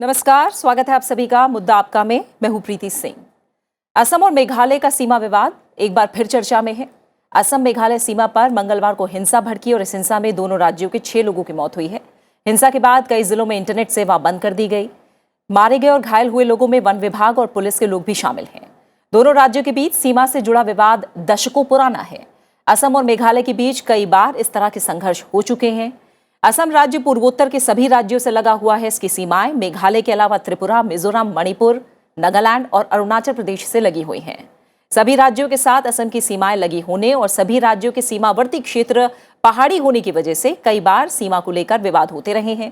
नमस्कार, स्वागत है आप सभी का मुद्दा आपका में। मैं हूं प्रीति सिंह। असम और मेघालय का सीमा विवाद एक बार फिर चर्चा में है। असम मेघालय सीमा पर मंगलवार को हिंसा भड़की और इस हिंसा में दोनों राज्यों के 6 लोगों की मौत हुई है। हिंसा के बाद कई जिलों में इंटरनेट सेवा बंद कर दी गई। मारे गए और घायल हुए लोगों में वन विभाग और पुलिस के लोग भी शामिल हैं। दोनों राज्यों के बीच सीमा से जुड़ा विवाद दशकों पुराना है। असम और मेघालय के बीच कई बार इस तरह के संघर्ष हो चुके हैं। असम राज्य पूर्वोत्तर के सभी राज्यों से लगा हुआ है। इसकी सीमाएं मेघालय के अलावा त्रिपुरा, मिजोरम, मणिपुर, नागालैंड और अरुणाचल प्रदेश से लगी हुई हैं। सभी राज्यों के साथ असम की सीमाएं लगी होने और सभी राज्यों के सीमावर्ती क्षेत्र पहाड़ी होने की वजह से कई बार सीमा को लेकर विवाद होते रहे हैं।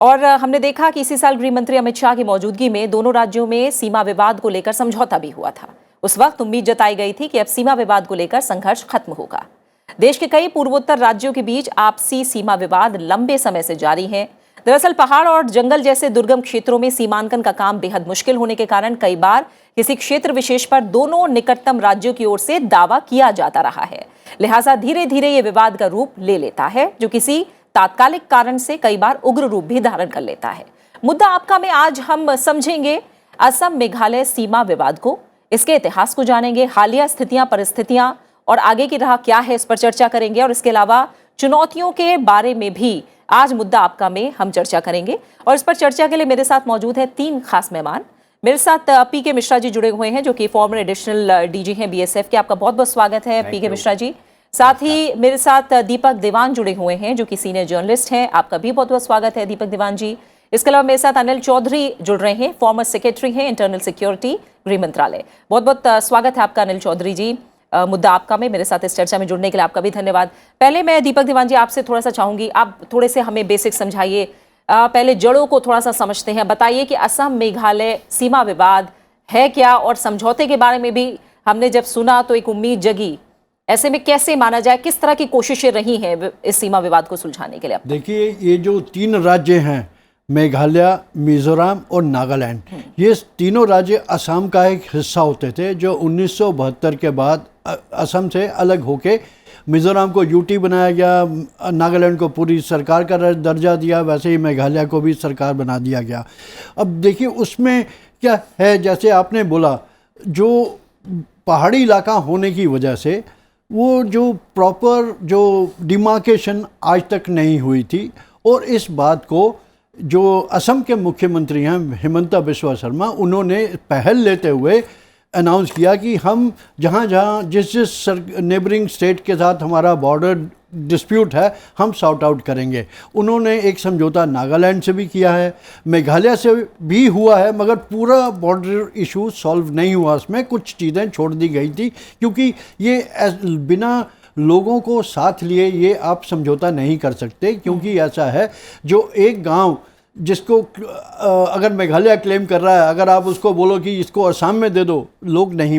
और हमने देखा कि इसी साल गृह मंत्री अमित शाह की मौजूदगी में दोनों राज्यों में सीमा विवाद को लेकर समझौता भी हुआ था। उस वक्त उम्मीद जताई गई थी कि अब सीमा विवाद को लेकर संघर्ष खत्म होगा। देश के कई पूर्वोत्तर राज्यों के बीच आपसी सीमा विवाद लंबे समय से जारी है। दरअसल पहाड़ और जंगल जैसे दुर्गम क्षेत्रों में सीमांकन का काम बेहद मुश्किल होने के कारण कई बार किसी क्षेत्र विशेष पर दोनों निकटतम राज्यों की ओर से दावा किया जाता रहा है। लिहाजा धीरे धीरे ये विवाद का रूप ले लेता है, जो किसी तात्कालिक कारण से कई बार उग्र रूप भी धारण कर लेता है। मुद्दा आपका में आज हम समझेंगे असम मेघालय सीमा विवाद को, इसके इतिहास को जानेंगे, हालिया स्थितियां, परिस्थितियां और आगे की राह क्या है, इस पर चर्चा करेंगे। और इसके अलावा चुनौतियों के बारे में भी आज मुद्दा आपका में हम चर्चा करेंगे। और इस पर चर्चा के लिए मेरे साथ मौजूद है 3 खास मेहमान। मेरे साथ पीके मिश्रा जी जुड़े हुए हैं, जो कि फॉर्मर एडिशनल डीजी हैं बीएसएफ के। आपका बहुत बहुत स्वागत है पीके मिश्रा जी। साथ ही मेरे साथ दीपक दीवान जुड़े हुए हैं, जो कि सीनियर जर्नलिस्ट हैं। आपका भी बहुत बहुत स्वागत है दीपक दीवान जी। इसके अलावा मेरे साथ अनिल चौधरी जुड़ रहे हैं, फॉर्मर सेक्रेटरी हैं इंटरनल सिक्योरिटी, गृह मंत्रालय। बहुत बहुत स्वागत है आपका अनिल चौधरी जी। मुद्दा आपका में मेरे साथ इस चर्चा में जुड़ने के लिए आपका भी धन्यवाद। पहले मैं दीपक दीवान जी आपसे थोड़ा सा चाहूंगी, आप थोड़े से हमें बेसिक समझाइए। पहले जड़ों को थोड़ा सा समझते हैं। बताइए कि असम मेघालय सीमा विवाद है क्या, और समझौते के बारे में भी हमने जब सुना तो एक उम्मीद जगी। ऐसे में कैसे माना जाए, किस तरह की कोशिशें रही हैं इस सीमा विवाद को सुलझाने के लिए? देखिए, ये जो 3 राज्य हैं, मेघालय, मिजोरम और नागालैंड, ये तीनों राज्य असम का एक हिस्सा होते थे, जो 1972 के बाद असम से अलग होके मिजोरम को यूटी बनाया गया, नागालैंड को पूरी सरकार का दर्जा दिया, वैसे ही मेघालय को भी सरकार बना दिया गया। अब देखिए उसमें क्या है, जैसे आपने बोला, जो पहाड़ी इलाका होने की वजह से वो जो प्रॉपर जो डिमार्केशन आज तक नहीं हुई थी। और इस बात को जो असम के मुख्यमंत्री हैं हिमंता बिस्वा शर्मा, उन्होंने पहल लेते हुए अनाउंस किया कि हम जहाँ जहाँ जिस नेबरिंग स्टेट के साथ हमारा बॉर्डर डिस्प्यूट है, हम सॉर्ट आउट करेंगे। उन्होंने एक समझौता नागालैंड से भी किया है, मेघालय से भी हुआ है, मगर पूरा बॉर्डर इशू सॉल्व नहीं हुआ। उसमें कुछ चीज़ें छोड़ दी गई थी, क्योंकि ये बिना लोगों को साथ लिए ये आप समझौता नहीं कर सकते। क्योंकि ऐसा है, जो एक गांव जिसको अगर मेघालय क्लेम कर रहा है, अगर आप उसको बोलो कि इसको असम में दे दो, लोग नहीं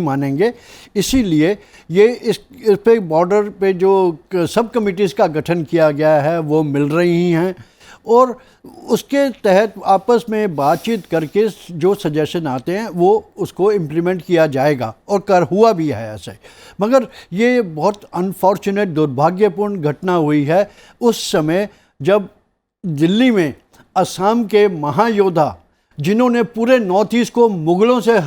मानेंगे। इसीलिए ये इस पे बॉर्डर पे जो सब कमिटीज़ का गठन किया गया है वो मिल रही हैं, और उसके तहत आपस में बातचीत करके जो सजेशन आते हैं वो उसको इम्प्लीमेंट किया जाएगा, और हुआ भी है ऐसे। मगर ये बहुत अनफॉर्चुनेट, दुर्भाग्यपूर्ण घटना हुई है उस समय जब दिल्ली में असम के महायोद्धा, जिन्होंने पूरे नॉर्थ ईस्ट को मुगलों से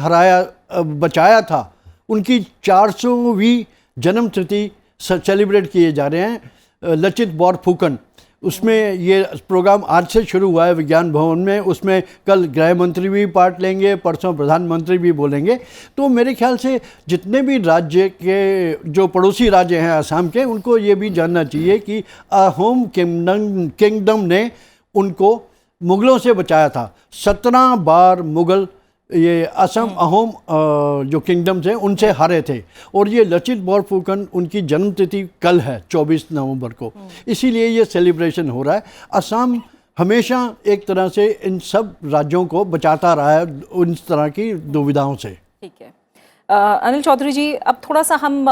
बचाया था, उनकी 400वीं जन्मतिथि सेलिब्रेट किए जा रहे हैं, लचित बोरफुकन। उसमें ये प्रोग्राम आज से शुरू हुआ है विज्ञान भवन में। उसमें कल गृह मंत्री भी पार्ट लेंगे, परसों प्रधानमंत्री भी बोलेंगे। तो मेरे ख्याल से जितने भी राज्य के जो पड़ोसी राज्य हैं असम के, उनको ये भी जानना चाहिए कि अहोम किंगडम ने उनको मुगलों से बचाया था। 17 बार मुगल ये असम अहोम जो किंगडम्स हैं उनसे हारे थे। और ये लचित बोरफुकन, उनकी जन्मतिथि कल है 24 नवंबर को, इसीलिए ये सेलिब्रेशन हो रहा है। असम हमेशा एक तरह से इन सब राज्यों को बचाता रहा है उन तरह की दुविधाओं से। ठीक है अनिल चौधरी जी, अब थोड़ा सा हम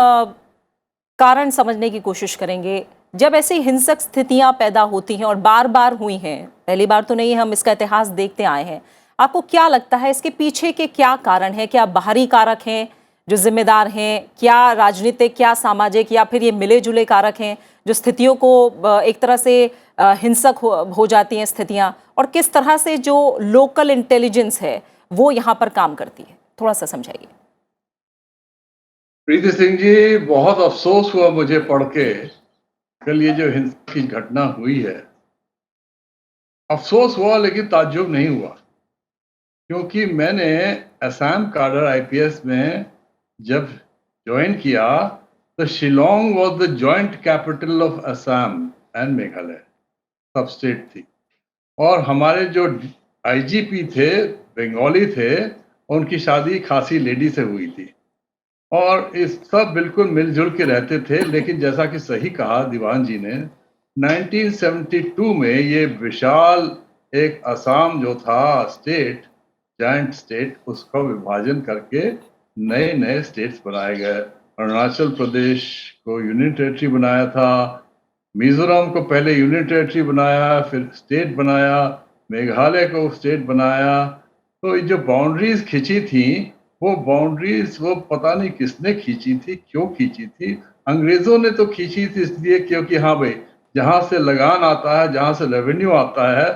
कारण समझने की कोशिश करेंगे। जब ऐसी हिंसक स्थितियां पैदा होती हैं और बार बार हुई हैं, पहली बार तो नहीं, हम इसका इतिहास देखते आए हैं, आपको क्या लगता है इसके पीछे के क्या कारण हैं? क्या बाहरी कारक हैं जो जिम्मेदार हैं, क्या राजनीतिक, क्या सामाजिक, या फिर ये मिले जुले कारक हैं जो स्थितियों को एक तरह से हिंसक हो जाती हैं स्थितियां, और किस तरह से जो लोकल इंटेलिजेंस है वो यहाँ पर काम करती है, थोड़ा सा समझाइए। प्रीति सिंह जी, बहुत अफसोस हुआ मुझे पढ़ के कल ये जो हिंसा की घटना हुई है। अफसोस हुआ लेकिन ताज्जुब नहीं हुआ, क्योंकि मैंने असम काडर आईपीएस में जब ज्वाइन किया तो Shillong was the joint capital of Assam and Meghalaya, सब स्टेट थी। और हमारे जो आईजीपी थे बंगाली थे, उनकी शादी खासी लेडी से हुई थी, और इस सब बिल्कुल मिलजुल के रहते थे। लेकिन जैसा कि सही कहा दीवान जी ने, 1972 में ये विशाल एक असम जो था स्टेट, जॉइंट स्टेट, उसका विभाजन करके नए नए स्टेट्स बनाए गए। अरुणाचल प्रदेश को यूनियन टेरिटरी बनाया था, मिजोरम को पहले यूनियन टेरिटरी बनाया, फिर स्टेट बनाया, मेघालय को स्टेट बनाया। तो ये जो बाउंड्रीज खींची थी, वो बाउंड्रीज वो पता नहीं किसने खींची थी, क्यों खींची थी। अंग्रेजों ने तो खींची थी इसलिए क्योंकि हाँ भाई, जहाँ से लगान आता है, जहाँ से रेवेन्यू आता है,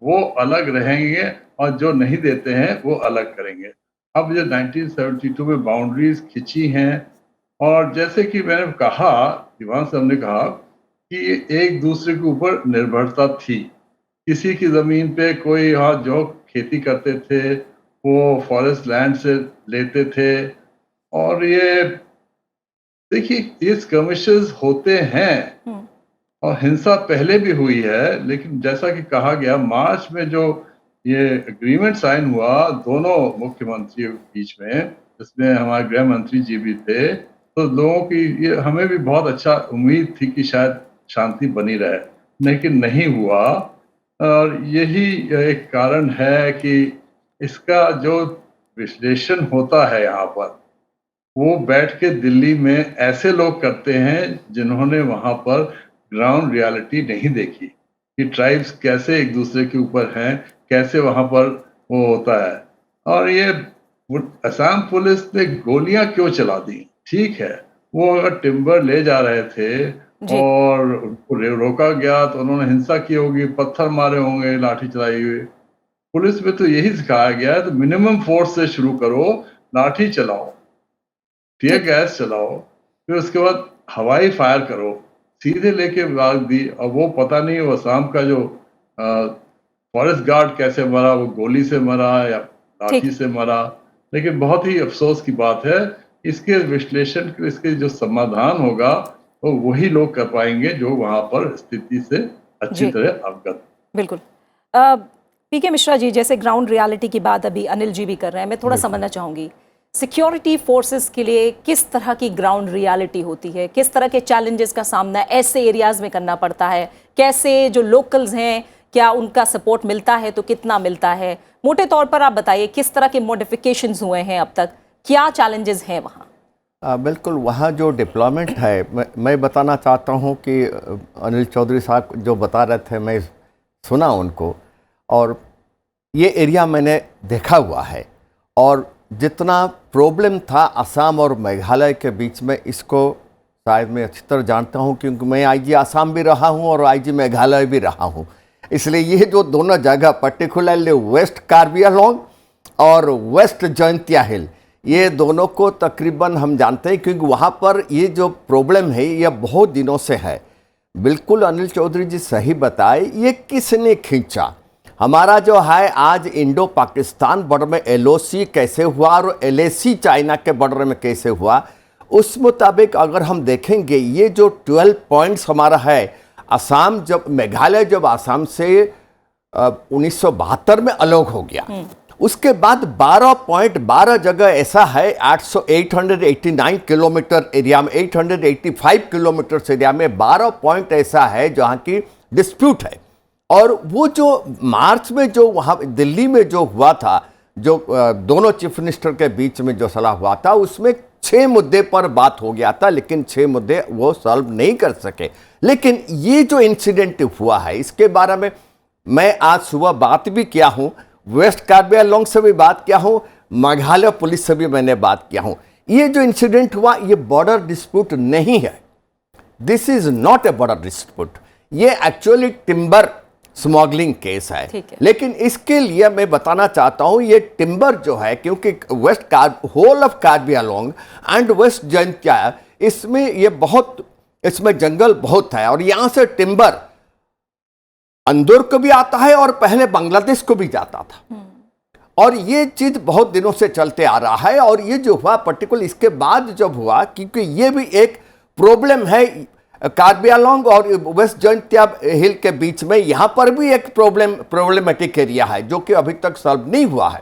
वो अलग रहेंगे, और जो नहीं देते हैं वो अलग करेंगे। अब जो 1972 में बाउंड्रीज खींची हैं, और जैसे कि मैंने कहा, दीवान साहब ने कहा कि एक दूसरे के ऊपर निर्भरता थी। किसी की ज़मीन पे कोई यहाँ जो खेती करते थे वो फॉरेस्ट लैंड से लेते थे। और ये देखिए, ये स्कर्मिशेस होते हैं, और हिंसा पहले भी हुई है। लेकिन जैसा कि कहा गया, मार्च में जो ये एग्रीमेंट साइन हुआ दोनों मुख्यमंत्रियों के बीच में, जिसमें हमारे गृह मंत्री जी भी थे, तो लोगों की ये हमें भी बहुत अच्छा उम्मीद थी कि शायद शांति बनी रहे, लेकिन नहीं हुआ। और यही एक कारण है कि इसका जो विश्लेषण होता है यहाँ पर, वो बैठ के दिल्ली में ऐसे लोग करते हैं जिन्होंने वहाँ पर ग्राउंड रियलिटी नहीं देखी कि ट्राइब्स कैसे एक दूसरे के ऊपर हैं, कैसे वहाँ पर वो होता है। और ये असम पुलिस ने गोलियां क्यों चला दी? ठीक है, वो अगर टिम्बर ले जा रहे थे और उनको रोका गया तो उन्होंने हिंसा की होगी, पत्थर मारे होंगे, लाठी चलाई हुई। पुलिस में तो यही सिखाया गया है, तो मिनिमम फोर्स से शुरू करो, लाठी चलाओ, टीयर गैस चलाओ, फिर उसके बाद हवाई फायर करो, सीधे लेके भाग दी। और वो पता नहीं वो असम का जो फॉरेस्ट गार्ड कैसे मरा, वो गोली से मरा या लाठी से मरा। लेकिन बहुत ही अफसोस की बात है, इसके विश्लेषण, इसके जो समाधान होगा वो वही लोग कर पाएंगे जो वहां पर स्थिति से अच्छी तरह अवगत। बिल्कुल। पीके मिश्रा जी, जैसे ग्राउंड रियलिटी की बात अभी अनिल जी भी कर रहे हैं, मैं थोड़ा समझना चाहूंगी, सिक्योरिटी फोर्सेस के लिए किस तरह की ग्राउंड रियलिटी होती है, किस तरह के चैलेंजेस का सामना ऐसे एरियाज में करना पड़ता है, कैसे जो लोकल्स हैं क्या उनका सपोर्ट मिलता है, तो कितना मिलता है? मोटे तौर पर आप बताइए किस तरह के मॉडिफिकेशंस हुए हैं अब तक, क्या चैलेंजेस हैं वहाँ? बिल्कुल, वहाँ जो डिप्लॉयमेंट है, मैं बताना चाहता हूँ कि अनिल चौधरी साहब जो बता रहे थे, मैं सुना उनको, और ये एरिया मैंने देखा हुआ है। और जितना प्रॉब्लम था असम और मेघालय के बीच में, इसको शायद मैं अच्छी तरह जानता हूँ, क्योंकि मैं आईजी असम भी रहा हूँ और आईजी मेघालय भी रहा हूँ। इसलिए ये जो दोनों जगह, पर्टिकुलरली वेस्ट कार्बी आंगलॉन्ग और वेस्ट जयंतिया हिल, ये दोनों को तकरीबन हम जानते हैं, क्योंकि वहाँ पर ये जो प्रॉब्लम है ये बहुत दिनों से है। बिल्कुल अनिल चौधरी जी सही बताए, ये किसने खींचा? हमारा जो है आज इंडो पाकिस्तान बॉर्डर में LOC कैसे हुआ और LAC चाइना के बॉर्डर में कैसे हुआ, उस मुताबिक अगर हम देखेंगे, ये जो 12 पॉइंट्स हमारा है, असम जब मेघालय जब असम से 1972 में अलग हो गया, उसके बाद 12 जगह ऐसा है, 889 किलोमीटर एरिया में, 885 किलोमीटर एरिया में 12 पॉइंट ऐसा है जहाँ की डिस्प्यूट है। और वो जो मार्च में जो वहाँ दिल्ली में जो हुआ था, जो दोनों चीफ मिनिस्टर के बीच में जो सलाह हुआ था, उसमें 6 मुद्दे पर बात हो गया था, लेकिन 6 मुद्दे वो सॉल्व नहीं कर सके। लेकिन ये जो इंसिडेंट हुआ है, इसके बारे में मैं आज सुबह बात भी किया हूँ, वेस्ट कार्बी आंगलॉन्ग से भी बात किया हूँ, मेघालय पुलिस से भी मैंने बात किया हूँ। ये जो इंसिडेंट हुआ, ये बॉर्डर डिस्प्यूट नहीं है, this is not a border dispute. ये एक्चुअली टिम्बर स्मगलिंग केस है। ठीक है। लेकिन इसके लिए मैं बताना चाहता हूं, ये टिम्बर जो है, क्योंकि whole of Karbi Anglong and west Jaintia, इसमें ये बहुत, इसमें जंगल बहुत है और यहां से टिम्बर अंदर को भी आता है और पहले बांग्लादेश को भी जाता था। और ये चीज बहुत दिनों से चलते आ रहा है। और ये जो हुआ पर्टिकुलर इसके बाद जब हुआ, क्योंकि ये भी एक प्रॉब्लम है कार्बी आंगलोंग और वेस्ट जैंतिया हिल के बीच में, यहाँ पर भी एक प्रॉब्लमेटिक एरिया है जो कि अभी तक सॉल्व नहीं हुआ है।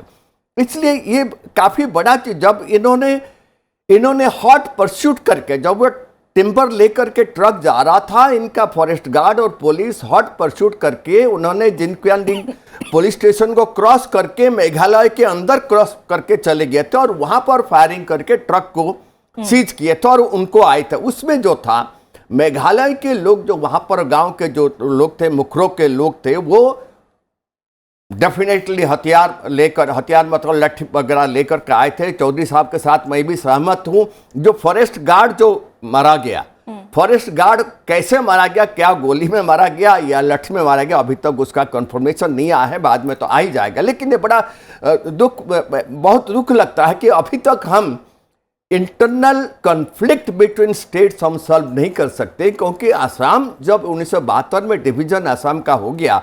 इसलिए ये काफी बड़ा चीज, जब इन्होंने हॉट परस्यूट करके, जब वो टिम्बर लेकर के ट्रक जा रहा था, इनका फॉरेस्ट गार्ड और पुलिस हॉट परस्यूट करके उन्होंने जिनक्यानडिंग पुलिस स्टेशन को क्रॉस करके मेघालय के अंदर क्रॉस करके चले गए थे और वहां पर फायरिंग करके ट्रक को सीज किए थे और उनको आए थे। उसमें जो था, मेघालय के लोग जो वहां पर गांव के जो लोग थे, मुखरों के लोग थे, वो डेफिनेटली हथियार मतलब लट्ठी वगैरह लेकर के आए थे। चौधरी साहब के साथ मैं भी सहमत हूं। जो फॉरेस्ट गार्ड जो मारा गया, फॉरेस्ट गार्ड कैसे मारा गया, क्या गोली में मारा गया या लट्ठी में मारा गया, अभी तक उसका कंफर्मेशन नहीं आया है, बाद में तो आ ही जाएगा। लेकिन ये बड़ा बहुत दुख लगता है कि अभी तक हम इंटरनल कॉन्फ्लिक्ट बिटवीन स्टेट्स हम सॉल्व नहीं कर सकते, क्योंकि असम जब 1972 में डिवीजन असम का हो गया,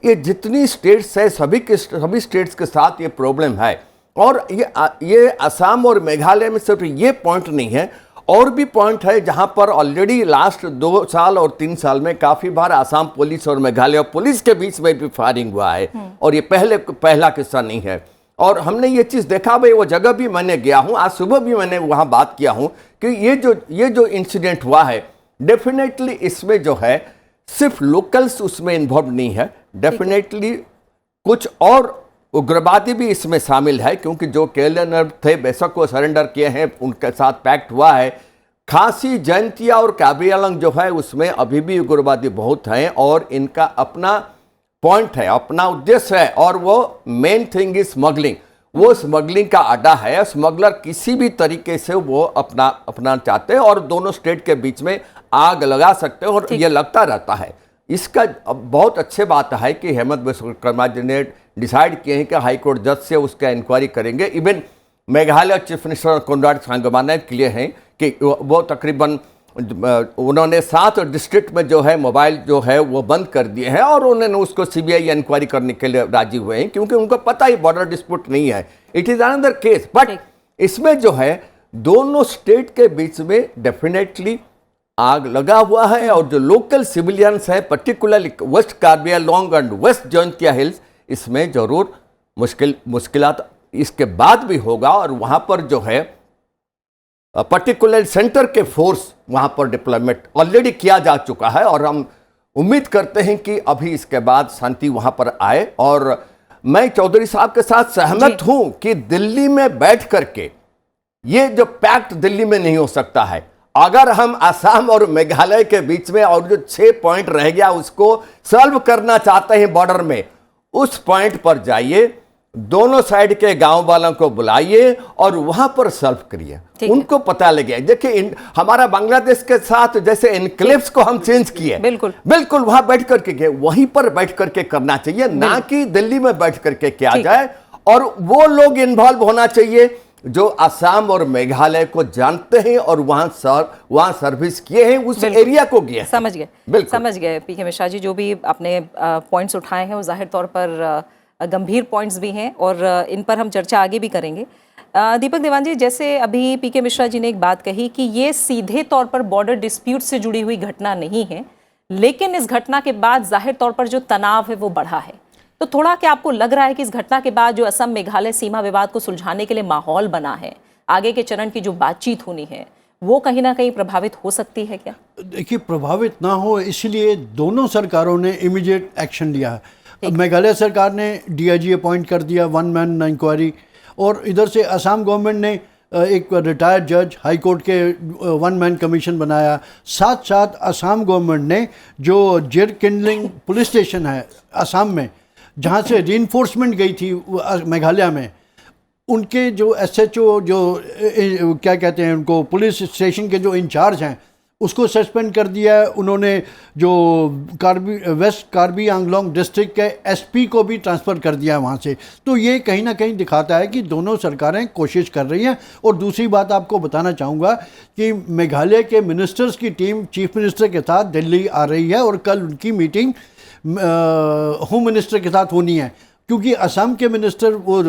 ये जितनी स्टेट्स है सभी स्टेट्स के साथ ये प्रॉब्लम है। और ये असम और मेघालय में सिर्फ ये पॉइंट नहीं है, और भी पॉइंट है जहां पर ऑलरेडी लास्ट 2 साल और 3 साल में काफी बार असम पुलिस और मेघालय पुलिस के बीच में भी फायरिंग हुआ है। और ये पहला किस्सा नहीं है। और हमने ये चीज देखा, भाई वो जगह भी मैंने गया हूं, आज सुबह भी मैंने वहां बात किया हूं कि ये जो इंसिडेंट हुआ है, डेफिनेटली इसमें जो है सिर्फ लोकल्स उसमें इन्वॉल्व नहीं है, डेफिनेटली कुछ और उग्रवादी भी इसमें शामिल है, क्योंकि जो केएलएनएफ थे बेशक को सरेंडर किए हैं, उनके साथ पैक्ट हुआ है। खासी, जैंतिया और कार्बी आंगलोंग जो है उसमें अभी भी उग्रवादी बहुत हैं और इनका अपना पॉइंट है, अपना उद्देश्य है, और वो मेन थिंग इज स्मगलिंग। वो स्मगलिंग का अड्डा है। स्मगलर किसी भी तरीके से वो अपना चाहते हैं और दोनों स्टेट के बीच में आग लगा सकते हैं और ये लगता रहता है। इसका बहुत अच्छी बात है कि हेमंत विश्वकर्मा जी ने डिसाइड किए हैं कि हाई कोर्ट जज से उसका इंक्वायरी करेंगे। Even Meghalaya chief minister Conrad Sangma ने क्लियर हैं कि वो तकरीबन उन्होंने 7 डिस्ट्रिक्ट में जो है मोबाइल जो है वो बंद कर दिए हैं और उन्होंने उसको सीबीआई इंक्वायरी करने के लिए राजी हुए हैं, क्योंकि उनको पता ही बॉर्डर डिस्प्यूट नहीं है, it is another case. But इसमें जो है दोनों स्टेट के बीच में डेफिनेटली आग लगा हुआ है और जो लोकल सिविलियंस है, particularly west Karbi Anglong and west Jaintia hills, इसमें जरूर मुश्किलात इसके बाद भी होगा। और वहां पर जो है पर्टिकुलर सेंटर के फोर्स वहां पर डिप्लॉयमेंट ऑलरेडी किया जा चुका है और हम उम्मीद करते हैं कि अभी इसके बाद शांति वहां पर आए। और मैं चौधरी साहब के साथ सहमत हूं कि दिल्ली में बैठ करके ये जो पैक्ट दिल्ली में नहीं हो सकता है। अगर हम असम और मेघालय के बीच में और जो 6 पॉइंट रह गया उसको सॉल्व करना चाहते हैं बॉर्डर में, उस पॉइंट पर जाइए, दोनों साइड के गांव वालों को बुलाइए और वहां पर सॉल्व करिए, उनको पता लगे। देखिए हमारा बांग्लादेश के साथ जैसे एनक्लेव्स को हम चेंज किए, बिल्कुल वहां बैठ करके गए, वहीं पर बैठ करके करना चाहिए, ना कि दिल्ली में बैठ करके किया जाए। और वो लोग इन्वॉल्व होना चाहिए जो असम और मेघालय को जानते हैं और वहां सर्विस किए हैं, उस एरिया को गए। समझ गए पीके मिश्रा जी, जो भी आपने पॉइंट्स उठाए हैं वो जाहिर तौर पर गंभीर पॉइंट्स भी हैं और इन पर हम चर्चा आगे भी करेंगे। दीपक देवान जी, जैसे अभी पीके मिश्रा जी ने एक बात कही कि ये सीधे तौर पर बॉर्डर डिस्प्यूट से जुड़ी हुई घटना नहीं है, लेकिन इस घटना के बाद जाहिर तौर पर जो तनाव है वो बढ़ा है। तो थोड़ा क्या आपको लग रहा है कि इस घटना के बाद जो असम मेघालय सीमा विवाद को सुलझाने के लिए माहौल बना है, आगे के चरण की जो बातचीत होनी है, वो कहीं ना कहीं प्रभावित हो सकती है क्या? देखिए, प्रभावित ना हो इसलिए दोनों सरकारों ने इमीडिएट एक्शन लिया है। मेघालय सरकार ने डीआईजी अपॉइंट कर दिया, 1 मैन इंक्वायरी, और इधर से असम गवर्नमेंट ने एक रिटायर्ड जज हाई कोर्ट के 1 मैन कमीशन बनाया। साथ साथ असम गवर्नमेंट ने जो जेर किंडलिंग पुलिस स्टेशन है असम में, जहाँ से रीइंफोर्समेंट गई थी मेघालय में, उनके जो एसएचओ जो क्या कहते हैं उनको, पुलिस स्टेशन के जो इंचार्ज हैं, उसको सस्पेंड कर दिया है उन्होंने। जो वेस्ट कार्बी आंगलोंग डिस्ट्रिक्ट के एसपी को भी ट्रांसफ़र कर दिया है वहाँ से। तो ये कहीं ना कहीं दिखाता है कि दोनों सरकारें कोशिश कर रही हैं। और दूसरी बात आपको बताना चाहूँगा कि मेघालय के मिनिस्टर्स की टीम चीफ मिनिस्टर के साथ दिल्ली आ रही है और कल उनकी मीटिंग होम मिनिस्टर के साथ होनी है, क्योंकि असम के मिनिस्टर वो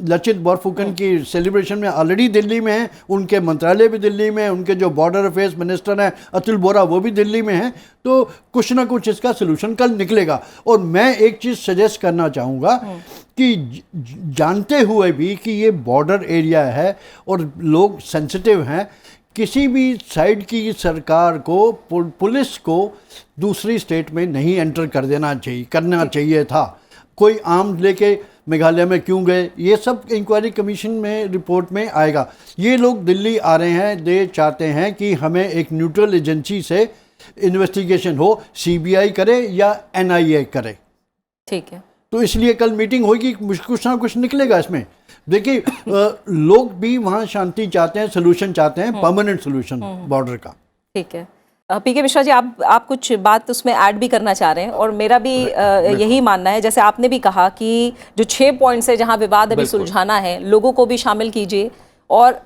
लचित बोरफुकन की सेलिब्रेशन में ऑलरेडी दिल्ली में हैं, उनके मंत्रालय भी दिल्ली में है, उनके जो बॉर्डर अफेयर्स मिनिस्टर हैं अतुल बोरा वो भी दिल्ली में हैं। तो कुछ ना कुछ इसका सलूशन कल निकलेगा। और मैं एक चीज़ सजेस्ट करना चाहूँगा कि जानते हुए भी कि ये बॉर्डर एरिया है और लोग सेंसिटिव हैं, किसी भी साइड की सरकार को पुलिस को दूसरी स्टेट में नहीं एंटर करना चाहिए था। कोई आर्म लेके मेघालय में क्यों गए, ये सब इंक्वायरी कमीशन में रिपोर्ट में आएगा। ये लोग दिल्ली आ रहे हैं, दे चाहते हैं कि हमें एक न्यूट्रल एजेंसी से इन्वेस्टिगेशन हो, सीबीआई करे या एनआईए करे। ठीक है, तो इसलिए कल मीटिंग होगी, कुछ ना कुछ निकलेगा इसमें। देखिए लोग भी वहाँ शांति चाहते हैं, सोल्यूशन चाहते हैं, परमानेंट सोल्यूशन बॉर्डर का। ठीक है। पीके मिश्रा जी, आप कुछ बात उसमें ऐड भी करना चाह रहे हैं, और मेरा भी यही मानना है, जैसे आपने भी कहा कि जो 6 पॉइंट्स है जहां विवाद अभी सुलझाना है, लोगों को भी शामिल कीजिए। और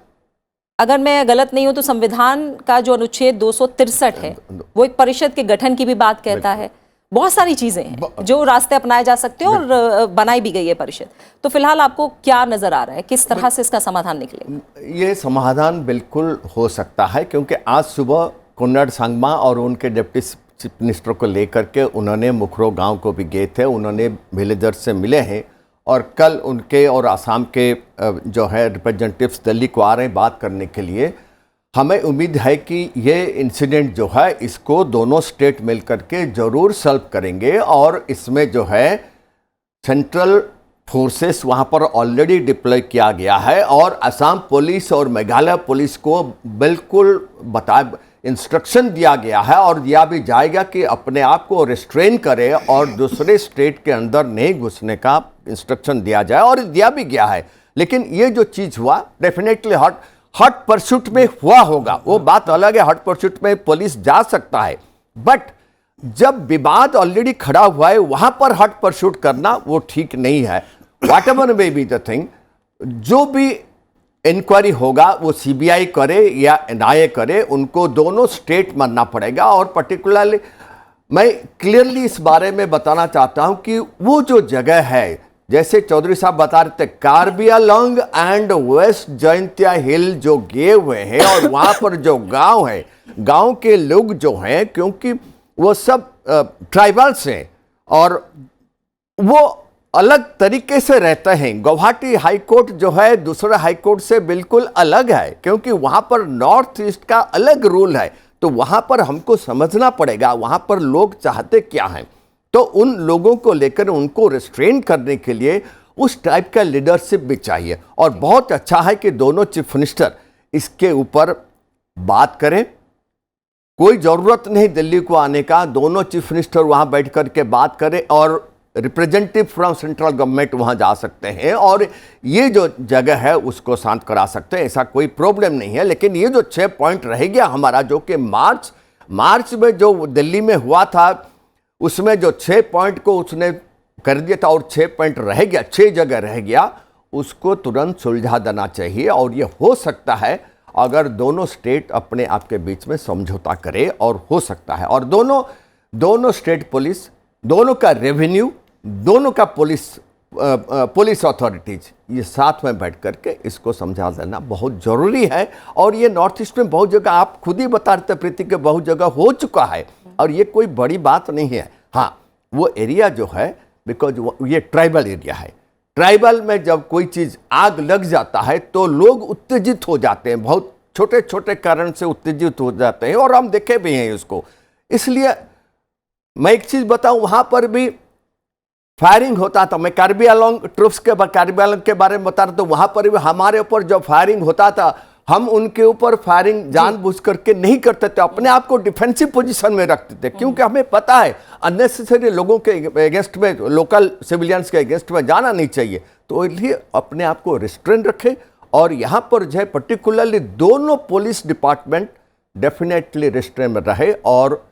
अगर मैं गलत नहीं हूं तो संविधान का जो अनुच्छेद 263 है वो एक परिषद के गठन की भी बात कहता है। बहुत सारी चीजें हैं जो रास्ते अपनाए जा सकते हैं और बनाई भी गई है परिषद। तो फिलहाल आपको क्या नजर आ रहा है, किस तरह से इसका समाधान निकलेगा? ये समाधान बिल्कुल हो सकता है, क्योंकि आज सुबह कोनराड सांगमा और उनके डिप्टी चीफ मिनिस्टर को लेकर के उन्होंने मुखरो गांव को भी गए थे, उन्होंने विलेजर्स से मिले हैं। और कल उनके और आसाम के जो है रिप्रेजेंटेटिव्स दिल्ली को आ रहे हैं बात करने के लिए। हमें उम्मीद है कि ये इंसिडेंट जो है इसको दोनों स्टेट मिल करके ज़रूर सॉल्व करेंगे। और इसमें जो है सेंट्रल फोर्सेस वहाँ पर ऑलरेडी डिप्लॉय किया गया है, और असम पुलिस और मेघालय पुलिस को बिल्कुल इंस्ट्रक्शन दिया गया है और दिया भी जाएगा कि अपने आप को रिस्ट्रेन करे और दूसरे स्टेट के अंदर नहीं घुसने का इंस्ट्रक्शन दिया जाए, और दिया भी गया है। लेकिन ये जो चीज़ हुआ डेफिनेटली हॉट परस्यूट में हुआ होगा, वो बात अलग है। हॉट परस्यूट में पुलिस जा सकता है, बट जब विवाद ऑलरेडी खड़ा हुआ है वहां पर हॉट परस्यूट करना वो ठीक नहीं है। What ever may be the thing, जो भी इंक्वायरी होगा वो सीबीआई करे या एनआईए करे, उनको दोनों स्टेट मानना पड़ेगा। और पर्टिकुलरली मैं क्लियरली इस बारे में बताना चाहता हूं कि वो जो जगह है, जैसे चौधरी साहब बता रहे थे, कार्बी आंगलोंग एंड वेस्ट जयंतिया हिल जो गए हुए हैं, और वहाँ पर जो गांव है, गांव के लोग जो हैं, क्योंकि वो सब ट्राइबल्स हैं और वो अलग तरीके से रहते हैं। गुवाहाटी हाई कोर्ट जो है दूसरे हाई कोर्ट से बिल्कुल अलग है, क्योंकि वहाँ पर नॉर्थ ईस्ट का अलग रूल है। तो वहाँ पर हमको समझना पड़ेगा वहाँ पर लोग चाहते क्या हैं। तो उन लोगों को लेकर उनको रिस्ट्रेन करने के लिए उस टाइप का लीडरशिप भी चाहिए। और बहुत अच्छा है कि दोनों चीफ मिनिस्टर इसके ऊपर बात करें। कोई ज़रूरत नहीं दिल्ली को आने का, दोनों चीफ मिनिस्टर वहाँ बैठ कर के बात करें और रिप्रेजेंटेटिव फ्रॉम सेंट्रल गवर्नमेंट वहाँ जा सकते हैं और ये जो जगह है उसको शांत करा सकते हैं, ऐसा कोई प्रॉब्लम नहीं है। लेकिन ये जो 6 पॉइंट रह गया हमारा, जो कि मार्च में जो दिल्ली में हुआ था, उसमें जो 6 पॉइंट को उसने कर दिया था और 6 पॉइंट रह गया, 6 जगह रह गया, उसको तुरंत सुलझा देना चाहिए। और ये हो सकता है अगर दोनों स्टेट अपने आप के बीच में समझौता करे, और हो सकता है। और दोनों स्टेट पुलिस, दोनों का रेवेन्यू, दोनों का पुलिस अथॉरिटीज ये साथ में बैठ करके इसको समझा देना बहुत ज़रूरी है। और ये नॉर्थ ईस्ट में बहुत जगह, आप खुद ही बता रहे थे प्रीति के, बहुत जगह हो चुका है और ये कोई बड़ी बात नहीं है। हाँ, वो एरिया जो है, बिकॉज ये ट्राइबल एरिया है, ट्राइबल में जब कोई चीज़ आग लग जाता है तो लोग उत्तेजित हो जाते हैं, बहुत छोटे छोटे कारण से उत्तेजित हो जाते हैं, और हम देखे भी हैं इसको। इसलिए मैं एक चीज़ बताऊं, वहाँ पर भी फायरिंग होता था। मैं कार्बी आंगलोंग ट्रूप्स के बारे में बता रहा था, तो वहाँ पर भी हमारे ऊपर जब फायरिंग होता था, हम उनके ऊपर फायरिंग जानबूझ करके नहीं करते थे, अपने आप को डिफेंसिव पोजीशन में रखते थे, क्योंकि हमें पता है अननेसेसरी लोगों के अगेंस्ट में, लोकल सिविलियंस के अगेंस्ट में जाना नहीं चाहिए। तो इसलिए अपने आप को रिस्ट्रेन रखें। और यहाँ पर जो है पर्टिकुलरली दोनों पुलिस डिपार्टमेंट डेफिनेटली रिस्ट्रेन में रहे और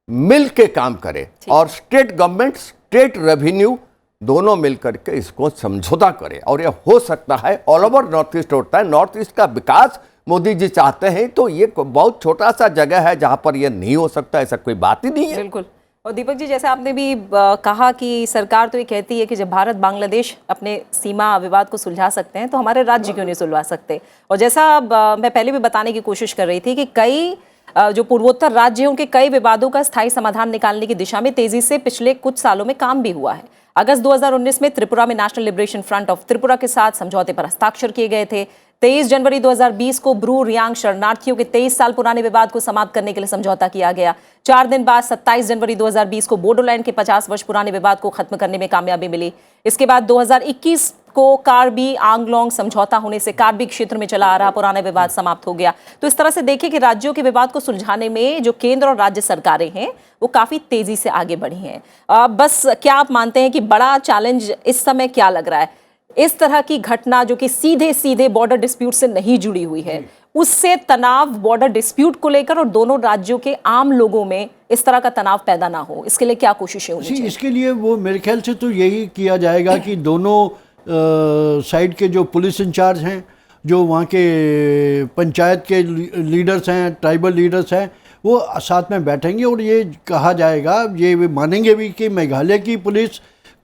मिल के काम करे और स्टेट गवर्नमेंट स्टेट रेवेन्यू दोनों मिल करके इसको समझौता करे और ये हो सकता है। ऑल ओवर नॉर्थ ईस्ट होता है, नॉर्थ ईस्ट का विकास मोदी जी चाहते हैं, तो ये बहुत छोटा सा जगह है जहां पर ये नहीं हो सकता, ऐसा कोई बात ही नहीं है। बिल्कुल। और दीपक जी, जैसे आपने भी कहा कि सरकार तो ये कहती है कि जब भारत बांग्लादेश अपने सीमा विवाद को सुलझा सकते हैं तो हमारे राज्य क्यों नहीं सुलझा सकते। और जैसा मैं पहले भी बताने की कोशिश कर रही थी कि कई जो पूर्वोत्तर राज्य हैं उनके कई विवादों का स्थायी समाधान निकालने की दिशा में तेजी से पिछले कुछ सालों में काम भी हुआ है। अगस्त 2019 में त्रिपुरा में national liberation front of Tripura के साथ समझौते पर हस्ताक्षर किए गए थे। 23 जनवरी 2020 को ब्रू रियांग शरणार्थियों के 23 साल पुराने विवाद को समाप्त करने के लिए समझौता किया गया। 4 दिन बाद 27 जनवरी 2020 को बोडोलैंड के 50 वर्ष पुराने विवाद को खत्म करने में कामयाबी मिली। इसके बाद 2021 को कार्बी आंगलोंग समझौता होने से कार्बी क्षेत्र में चला आ रहा पुराना विवाद समाप्त हो गया। तो इस तरह से देखिए कि राज्यों के विवाद को सुलझाने में जो केंद्र और राज्य सरकारें हैं वो काफी तेजी से आगे बढ़ी हैं। बस क्या आप मानते हैं कि बड़ा चैलेंज इस समय क्या लग रहा है? इस तरह की घटना जो कि सीधे सीधे बॉर्डर डिस्प्यूट से नहीं जुड़ी हुई है, उससे तनाव बॉर्डर डिस्प्यूट को लेकर और दोनों राज्यों के आम लोगों में इस तरह का तनाव पैदा ना हो, इसके लिए क्या कोशिशें होनी चाहिए? इसके लिए वो मेरे ख्याल से तो यही किया जाएगा कि दोनों साइड के जो पुलिस इंचार्ज हैं, जो वहाँ के पंचायत के लीडर्स हैं, ट्राइबल लीडर्स हैं, वो साथ में बैठेंगे और ये कहा जाएगा, ये मानेंगे भी कि मेघालय की पुलिस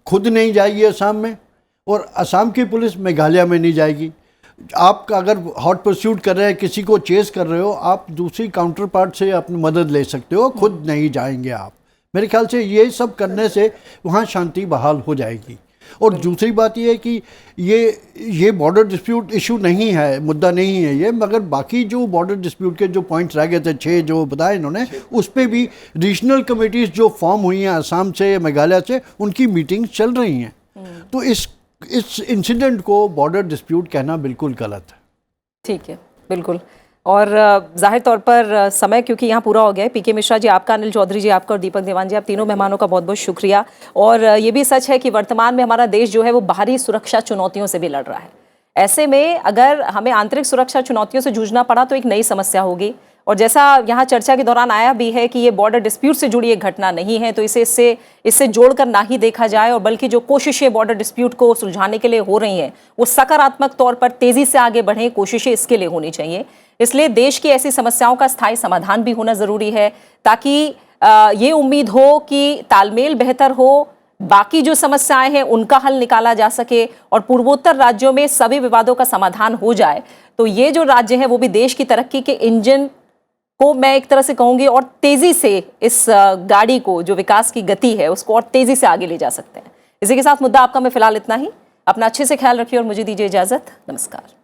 खुद नहीं जाएगी असम में और असम की पुलिस मेघालय में नहीं जाएगी। आप अगर हॉट परस्यूट कर रहे हैं, किसी को चेस कर रहे हो, आप दूसरी काउंटर पार्ट से अपनी मदद ले सकते हो, खुद नहीं जाएंगे आप। मेरे ख्याल से ये सब करने से वहाँ शांति बहाल हो जाएगी। और दूसरी बात ये है कि ये बॉर्डर डिस्प्यूट इशू नहीं है, मुद्दा नहीं है ये, मगर बाकी जो बॉर्डर डिस्प्यूट के जो पॉइंट्स रह गए थे 6 जो बताए इन्होंने, उस पर भी रीजनल कमेटीज जो फॉर्म हुई हैं असम से, मेघालय से, उनकी मीटिंग चल रही हैं। तो इस इंसिडेंट को बॉर्डर डिस्प्यूट कहना बिल्कुल गलत है। ठीक है, बिल्कुल। और जाहिर तौर पर समय क्योंकि यहाँ पूरा हो गया है। पीके मिश्रा जी आपका, अनिल चौधरी जी आपका और दीपक देवान जी, आप तीनों मेहमानों का बहुत बहुत शुक्रिया। और ये भी सच है कि वर्तमान में हमारा देश जो है वो बाहरी सुरक्षा चुनौतियों से भी लड़ रहा है। ऐसे में अगर हमें आंतरिक सुरक्षा चुनौतियों से जूझना पड़ा तो एक नई समस्या होगी। और जैसा यहाँ चर्चा के दौरान आया भी है कि ये बॉर्डर डिस्प्यूट से जुड़ी एक घटना नहीं है, तो इससे जोड़कर ना ही देखा जाए, और बल्कि जो कोशिशें बॉर्डर डिस्प्यूट को सुलझाने के लिए हो रही हैं वो सकारात्मक तौर पर तेजी से आगे बढ़ें, कोशिशें इसके लिए होनी चाहिए। इसलिए देश की ऐसी समस्याओं का स्थायी समाधान भी होना जरूरी है, ताकि ये उम्मीद हो कि तालमेल बेहतर हो, बाकी जो समस्याएं हैं उनका हल निकाला जा सके और पूर्वोत्तर राज्यों में सभी विवादों का समाधान हो जाए। तो ये जो राज्य हैं वो भी देश की तरक्की के इंजन को मैं एक तरह से कहूंगी और तेजी से इस गाड़ी को, जो विकास की गति है उसको और तेजी से आगे ले जा सकते हैं। इसी के साथ मुद्दा आपका में फिलहाल इतना ही। अपना अच्छे से ख्याल रखिए और मुझे दीजिए इजाजत। नमस्कार।